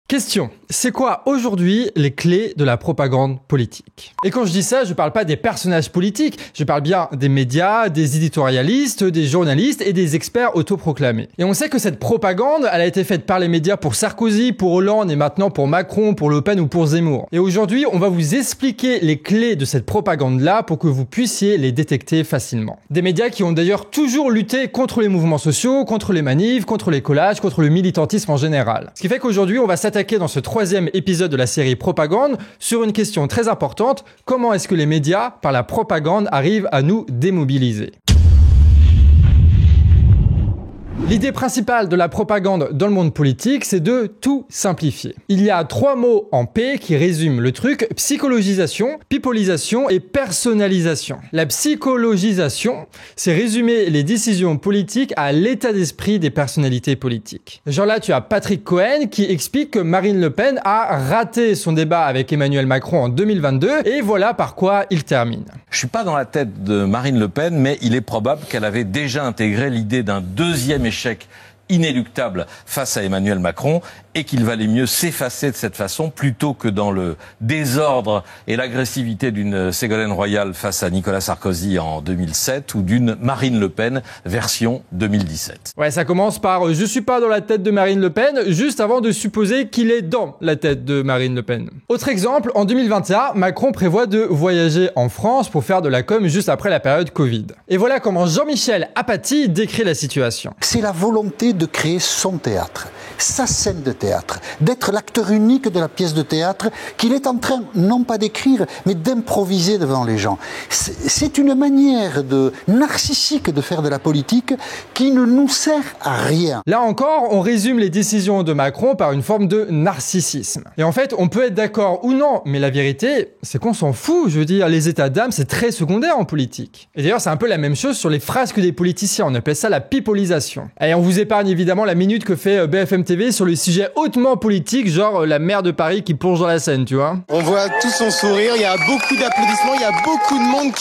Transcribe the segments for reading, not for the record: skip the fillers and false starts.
Question, c'est quoi aujourd'hui les clés de la propagande politique? Et quand je dis ça, je parle pas des personnages politiques, je parle bien des médias, des éditorialistes, des journalistes et des experts autoproclamés. Et on sait que cette propagande, elle a été faite par les médias pour Sarkozy, pour Hollande et maintenant pour Macron, pour Le Pen ou pour Zemmour. Et aujourd'hui, on va vous expliquer les clés de cette propagande-là pour que vous puissiez les détecter facilement. Des médias qui ont d'ailleurs toujours lutté contre les mouvements sociaux, contre les manifs, contre les collages, contre le militantisme en général. Ce qui fait qu'aujourd'hui, on va s'attaquer dans ce troisième épisode de la série Propagande sur une question très importante, comment est-ce que les médias, par la propagande, arrivent à nous démobiliser ? L'idée principale de la propagande dans le monde politique, c'est de tout simplifier. Il y a 3 mots en P qui résument le truc: psychologisation, pipolisation et personnalisation. La psychologisation, c'est résumer les décisions politiques à l'état d'esprit des personnalités politiques. Genre là, tu as Patrick Cohen qui explique que Marine Le Pen a raté son débat avec Emmanuel Macron en 2022 et voilà par quoi il termine. Je suis pas dans la tête de Marine Le Pen, mais il est probable qu'elle avait déjà intégré l'idée d'un deuxième échec inéluctable face à Emmanuel Macron et qu'il valait mieux s'effacer de cette façon plutôt que dans le désordre et l'agressivité d'une Ségolène Royal face à Nicolas Sarkozy en 2007 ou d'une Marine Le Pen version 2017. Ouais, ça commence par je suis pas dans la tête de Marine Le Pen, juste avant de supposer qu'il est dans la tête de Marine Le Pen. Autre exemple, en 2021, Macron prévoit de voyager en France pour faire de la com juste après la période Covid. Et voilà comment Jean-Michel Apathy décrit la situation. C'est la volonté de créer son théâtre, sa scène de théâtre, d'être l'acteur unique de la pièce de théâtre qu'il est en train, non pas d'écrire, mais d'improviser devant les gens. C'est une manière narcissique de faire de la politique qui ne nous sert à rien. Là encore, on résume les décisions de Macron par une forme de narcissisme. Et en fait, on peut être d'accord ou non, mais la vérité, c'est qu'on s'en fout. Je veux dire, les états d'âme, c'est très secondaire en politique. Et d'ailleurs, c'est un peu la même chose sur les frasques des politiciens. On appelle ça la pipolisation. Et on vous épargne évidemment la minute que fait BFM TV sur le sujet hautement politique, genre la maire de Paris qui plonge dans la Seine, tu vois. On voit tout son sourire, il y a beaucoup d'applaudissements, il y a beaucoup de monde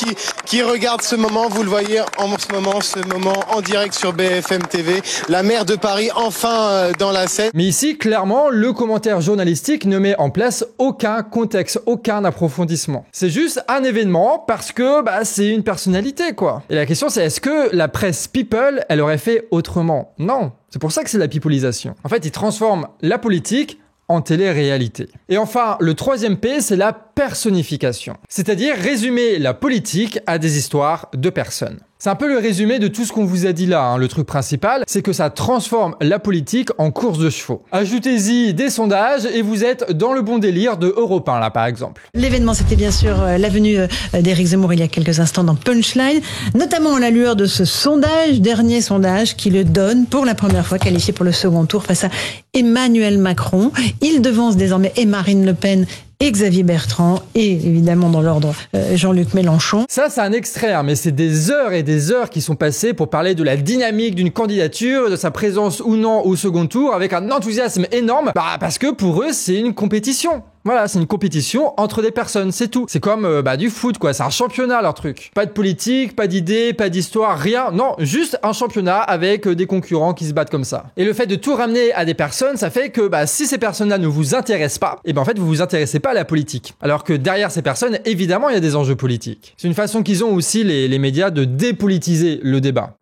qui regarde ce moment, vous le voyez ce moment en direct sur BFM TV, la maire de Paris enfin dans la Seine. Mais ici, clairement, le commentaire journalistique ne met en place aucun contexte, aucun approfondissement. C'est juste un événement parce que c'est une personnalité, quoi. Et la question c'est, est-ce que la presse people, elle aurait fait autrement ? Non. C'est pour ça que c'est la pipolisation. En fait, ils transforment la politique en télé-réalité. Et enfin, le troisième P, c'est la personnification. C'est-à-dire résumer la politique à des histoires de personnes. C'est un peu le résumé de tout ce qu'on vous a dit là. Le truc principal, c'est que ça transforme la politique en course de chevaux. Ajoutez-y des sondages et vous êtes dans le bon délire de Europe 1, là, par exemple. L'événement, c'était bien sûr la venue d'Éric Zemmour il y a quelques instants dans Punchline, notamment à la lueur de ce sondage, dernier sondage, qui le donne pour la première fois qualifié pour le second tour face à Emmanuel Macron. Il devance désormais et Marine Le Pen et Xavier Bertrand, et évidemment dans l'ordre Jean-Luc Mélenchon. Ça, c'est un extrait, mais c'est des heures et des heures qui sont passées pour parler de la dynamique d'une candidature, de sa présence ou non au second tour, avec un enthousiasme énorme, parce que pour eux, c'est une compétition. Voilà, c'est une compétition entre des personnes, c'est tout. C'est comme du foot, quoi. C'est un championnat, leur truc. Pas de politique, pas d'idées, pas d'histoire, rien. Non, juste un championnat avec des concurrents qui se battent comme ça. Et le fait de tout ramener à des personnes, ça fait que si ces personnes-là ne vous intéressent pas, en fait, vous vous intéressez pas à la politique. Alors que derrière ces personnes, évidemment, il y a des enjeux politiques. C'est une façon qu'ils ont aussi, les médias, de dépolitiser le débat.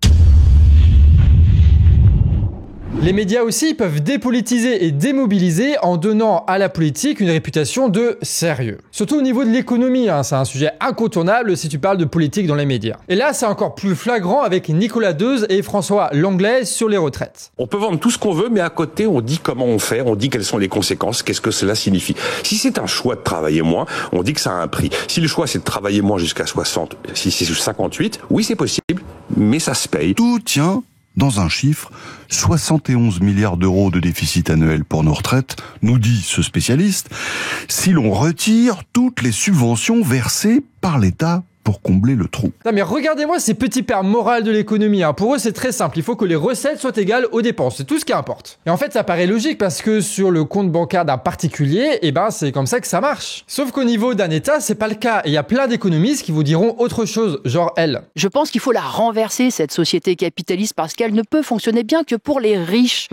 Les médias aussi peuvent dépolitiser et démobiliser en donnant à la politique une réputation de sérieux. Surtout au niveau de l'économie, c'est un sujet incontournable si tu parles de politique dans les médias. Et là, c'est encore plus flagrant avec Nicolas Deuze et François Langlais sur les retraites. On peut vendre tout ce qu'on veut, mais à côté, on dit comment on fait, on dit quelles sont les conséquences, qu'est-ce que cela signifie. Si c'est un choix de travailler moins, on dit que ça a un prix. Si le choix c'est de travailler moins jusqu'à 60, si c'est 58, oui c'est possible, mais ça se paye. Tout tient dans un chiffre, 71 milliards d'euros de déficit annuel pour nos retraites, nous dit ce spécialiste, si l'on retire toutes les subventions versées par l'État pour combler le trou. Non mais regardez-moi ces petits pères moraux de l'économie. Pour eux, c'est très simple. Il faut que les recettes soient égales aux dépenses. C'est tout ce qui importe. Et en fait, ça paraît logique parce que sur le compte bancaire d'un particulier, c'est comme ça que ça marche. Sauf qu'au niveau d'un État, c'est pas le cas. Et il y a plein d'économistes qui vous diront autre chose, genre elle. Je pense qu'il faut la renverser, cette société capitaliste, parce qu'elle ne peut fonctionner bien que pour les riches.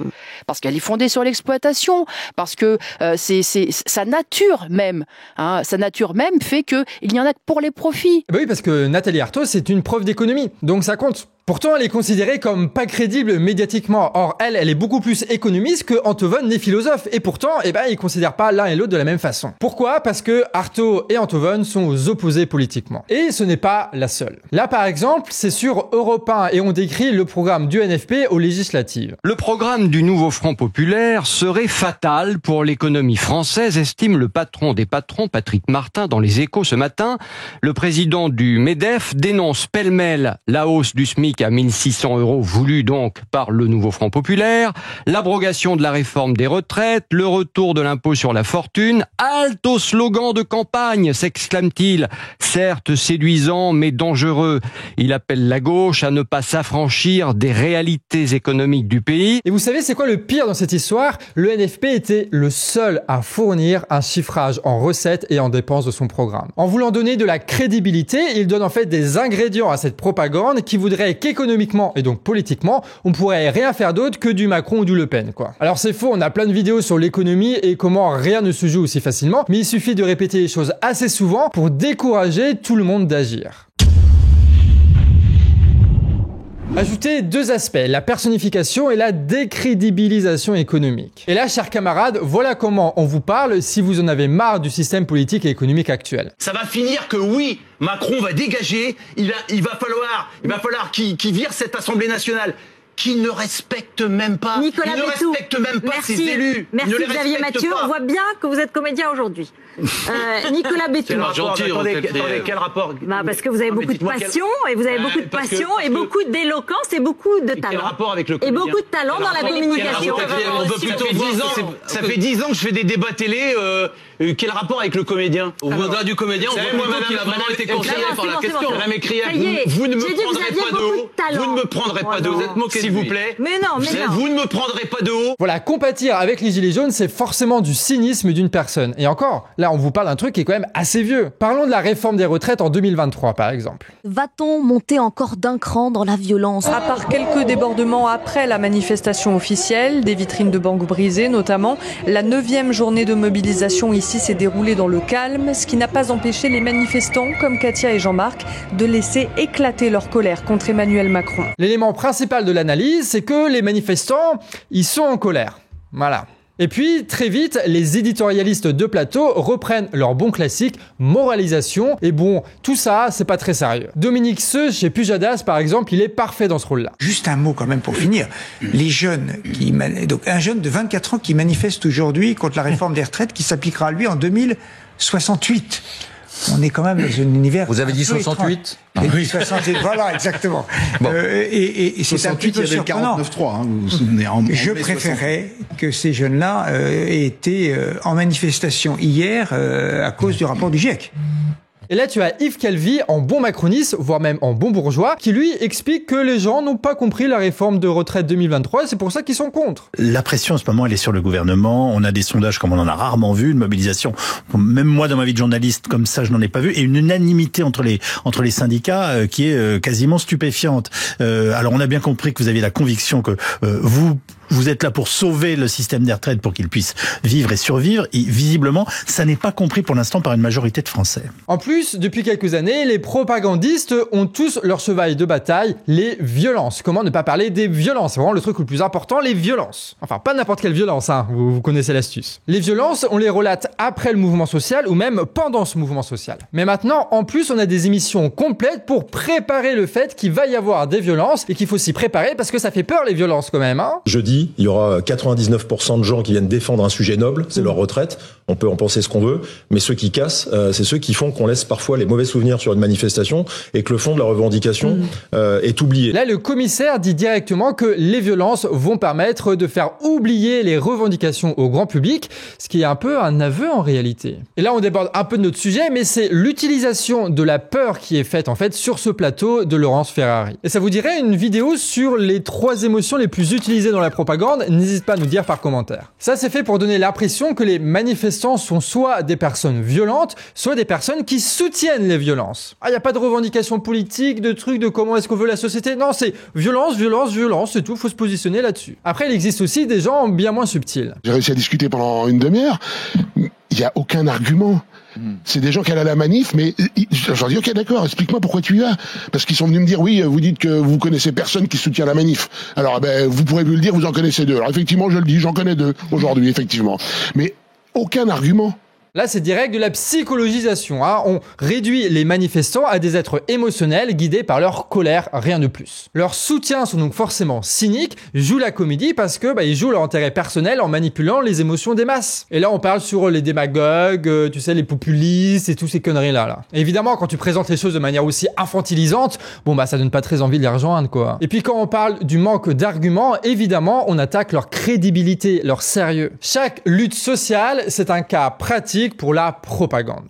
Parce qu'elle est fondée sur l'exploitation. Parce que c'est sa nature même. Sa nature même fait qu'il n'y en a que pour les profits. Oui, parce que Nathalie Arthaud, c'est une prof d'économie, donc ça compte. Pourtant, elle est considérée comme pas crédible médiatiquement. Or, elle est beaucoup plus économiste que Enthoven n'est philosophe. Et pourtant, ils considèrent pas l'un et l'autre de la même façon. Pourquoi ? Parce que Arthaud et Enthoven sont aux opposés politiquement. Et ce n'est pas la seule. Là, par exemple, c'est sur Europe 1 et on décrit le programme du NFP aux législatives. Le programme du nouveau Front populaire serait fatal pour l'économie française, estime le patron des patrons, Patrick Martin, dans Les Échos ce matin. Le président du MEDEF dénonce pêle-mêle la hausse du SMIC à 1 600 € voulu donc par le nouveau Front populaire, l'abrogation de la réforme des retraites, le retour de l'impôt sur la fortune, halte au slogan de campagne, s'exclame-t-il, certes séduisant mais dangereux. Il appelle la gauche à ne pas s'affranchir des réalités économiques du pays. Et vous savez c'est quoi le pire dans cette histoire ? Le NFP était le seul à fournir un chiffrage en recettes et en dépenses de son programme. En voulant donner de la crédibilité, il donne en fait des ingrédients à cette propagande qui voudrait qu'économiquement et donc politiquement, on pourrait rien faire d'autre que du Macron ou du Le Pen, quoi. Alors c'est faux, on a plein de vidéos sur l'économie et comment rien ne se joue aussi facilement, mais il suffit de répéter les choses assez souvent pour décourager tout le monde d'agir. Ajoutez deux aspects, la personnification et la décrédibilisation économique. Et là, chers camarades, voilà comment on vous parle si vous en avez marre du système politique et économique actuel. Ça va finir que oui, Macron va dégager, il va falloir qu'il vire cette Assemblée nationale. Qui ne respecte même pas, Nicolas il ne Bétou. respecte même pas Merci. ses élus. Merci Xavier Mathieu, on voit bien que vous êtes comédien aujourd'hui. Nicolas Bétou. Quel rapport Parce que vous avez beaucoup de passion, et vous avez beaucoup de passion, et beaucoup d'éloquence, et beaucoup de talent. Quel rapport avec le et beaucoup de talent dans la communication. Ça fait 10 ans que je fais des débats télé. Quel rapport avec le comédien ? Au mandat du comédien, on voit plutôt qu'il a vraiment été concerné par la question. Madame Écrière, vous ne me prendrez pas de haut. Vous ne me prendrez pas de haut, s'il vous plaît. Mais non. Vous ne me prendrez pas de haut. Voilà, compatir avec les gilets jaunes, c'est forcément du cynisme d'une personne. Et encore, là, on vous parle d'un truc qui est quand même assez vieux. Parlons de la réforme des retraites en 2023, par exemple. Va-t-on monter encore d'un cran dans la violence ? À part quelques débordements après la manifestation officielle, des vitrines de banques brisées notamment, la 9e journée de mobilisation ici s'est déroulée dans le calme, ce qui n'a pas empêché les manifestants, comme Katia et Jean-Marc, de laisser éclater leur colère contre Emmanuel Macron. L'élément principal de l'analyse, c'est que les manifestants, ils sont en colère. Voilà. Et puis, très vite, les éditorialistes de plateau reprennent leur bon classique, moralisation. Et bon, tout ça, c'est pas très sérieux. Dominique Seux, chez Pujadas, par exemple, il est parfait dans ce rôle-là. Juste un mot quand même pour finir. Les jeunes, donc un jeune de 24 ans qui manifeste aujourd'hui contre la réforme des retraites qui s'appliquera à lui en 2068. On est quand même dans un univers... Vous avez dit 68 oui, 68, voilà, exactement. Bon. Et c'est un petit peu surprenant. 49.3, vous vous souvenez. Je préférais que ces jeunes-là aient été en manifestation hier à cause du rapport du GIEC. Et là, tu as Yves Calvi, en bon macroniste, voire même en bon bourgeois, qui lui explique que les gens n'ont pas compris la réforme de retraite 2023, et c'est pour ça qu'ils sont contre. La pression, en ce moment, elle est sur le gouvernement. On a des sondages comme on en a rarement vu, une mobilisation. Même moi, dans ma vie de journaliste, comme ça, je n'en ai pas vu. Et une unanimité entre les syndicats qui est quasiment stupéfiante. Alors, on a bien compris que vous aviez la conviction que vous êtes là pour sauver le système des retraites pour qu'il puisse vivre et survivre. Et visiblement, ça n'est pas compris pour l'instant par une majorité de Français. En plus, depuis quelques années, les propagandistes ont tous leur cheval de bataille, les violences. Comment ne pas parler des violences ? C'est vraiment le truc le plus important, les violences. Enfin, pas n'importe quelle violence, hein. Vous connaissez l'astuce. Les violences, on les relate après le mouvement social ou même pendant ce mouvement social. Mais maintenant, en plus, on a des émissions complètes pour préparer le fait qu'il va y avoir des violences et qu'il faut s'y préparer parce que ça fait peur les violences quand même, hein. Je dis dit, il y aura 99% de gens qui viennent défendre un sujet noble, c'est leur retraite. On peut en penser ce qu'on veut, mais ceux qui cassent, c'est ceux qui font qu'on laisse parfois les mauvais souvenirs sur une manifestation et que le fond de la revendication est oublié. Là, le commissaire dit directement que les violences vont permettre de faire oublier les revendications au grand public, ce qui est un peu un aveu en réalité. Et là, on déborde un peu de notre sujet, mais c'est l'utilisation de la peur qui est faite en fait sur ce plateau de Laurence Ferrari. Et ça vous dirait une vidéo sur les 3 émotions les plus utilisées dans la propagande? N'hésite pas à nous dire par commentaire. Ça, c'est fait pour donner l'impression que les manifestants sont soit des personnes violentes, soit des personnes qui soutiennent les violences. Ah, il n'y a pas de revendication politique, de trucs de comment est-ce qu'on veut la société. Non, c'est violence, violence, violence, c'est tout, faut se positionner là-dessus. Après, il existe aussi des gens bien moins subtils. J'ai réussi à discuter pendant une demi-heure, il n'y a aucun argument. C'est des gens qui allaient à la manif, mais je leur dis ok d'accord, explique-moi pourquoi tu y vas. Parce qu'ils sont venus me dire oui, vous dites que vous connaissez personne qui soutient la manif. Alors vous pourrez me le dire, vous en connaissez 2. Alors effectivement je le dis, j'en connais 2 aujourd'hui effectivement. Mais aucun argument. Là, c'est direct de la psychologisation. Hein. On réduit les manifestants à des êtres émotionnels guidés par leur colère, rien de plus. Leurs soutiens sont donc forcément cyniques, jouent la comédie parce que ils jouent leur intérêt personnel en manipulant les émotions des masses. Et là, on parle sur les démagogues, tu sais, les populistes et toutes ces conneries-là. Là. Et évidemment, quand tu présentes les choses de manière aussi infantilisante, ça donne pas très envie de les rejoindre, quoi. Et puis quand on parle du manque d'arguments, évidemment, on attaque leur crédibilité, leur sérieux. Chaque lutte sociale, c'est un cas pratique pour la propagande.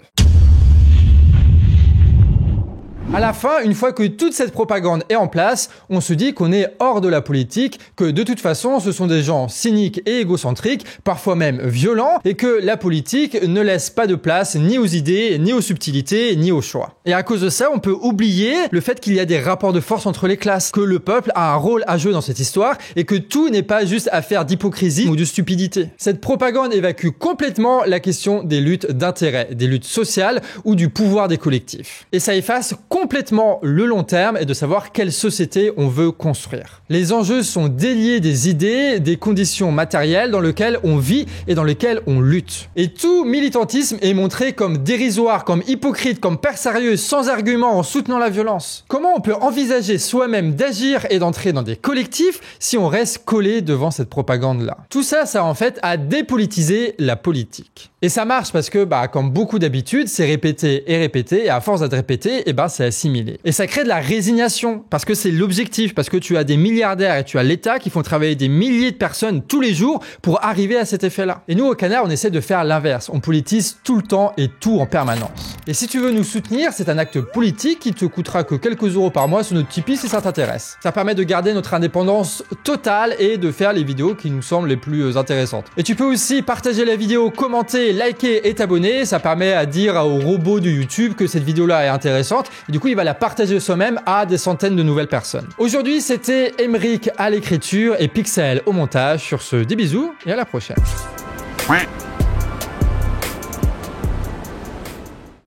À la fin, une fois que toute cette propagande est en place, on se dit qu'on est hors de la politique, que de toute façon, ce sont des gens cyniques et égocentriques, parfois même violents, et que la politique ne laisse pas de place ni aux idées, ni aux subtilités, ni aux choix. Et à cause de ça, on peut oublier le fait qu'il y a des rapports de force entre les classes, que le peuple a un rôle à jouer dans cette histoire, et que tout n'est pas juste affaire d'hypocrisie ou de stupidité. Cette propagande évacue complètement la question des luttes d'intérêt, des luttes sociales ou du pouvoir des collectifs. Et ça efface complètement le long terme et de savoir quelle société on veut construire. Les enjeux sont déliés des idées, des conditions matérielles dans lesquelles on vit et dans lesquelles on lutte. Et tout militantisme est montré comme dérisoire, comme hypocrite, comme père sérieux, sans argument, en soutenant la violence. Comment on peut envisager soi-même d'agir et d'entrer dans des collectifs si on reste collé devant cette propagande-là? Tout ça, ça en fait à dépolitiser la politique. Et ça marche parce que, comme beaucoup d'habitude, c'est répété et à force d'être répété, c'est assimilé. Et ça crée de la résignation parce que c'est l'objectif, parce que tu as des milliardaires et tu as l'État qui font travailler des milliers de personnes tous les jours pour arriver à cet effet-là. Et nous, au Canard, on essaie de faire l'inverse. On politise tout le temps et tout en permanence. Et si tu veux nous soutenir, c'est un acte politique qui te coûtera que quelques euros par mois sur notre Tipeee si ça t'intéresse. Ça permet de garder notre indépendance totale et de faire les vidéos qui nous semblent les plus intéressantes. Et tu peux aussi partager la vidéo, commenter, liker et t'abonner. Ça permet à dire au robot de YouTube que cette vidéo-là est intéressante. Et du coup, il va la partager soi-même à des centaines de nouvelles personnes. Aujourd'hui, c'était Aymeric à l'écriture et Pixel au montage. Sur ce, des bisous et à la prochaine.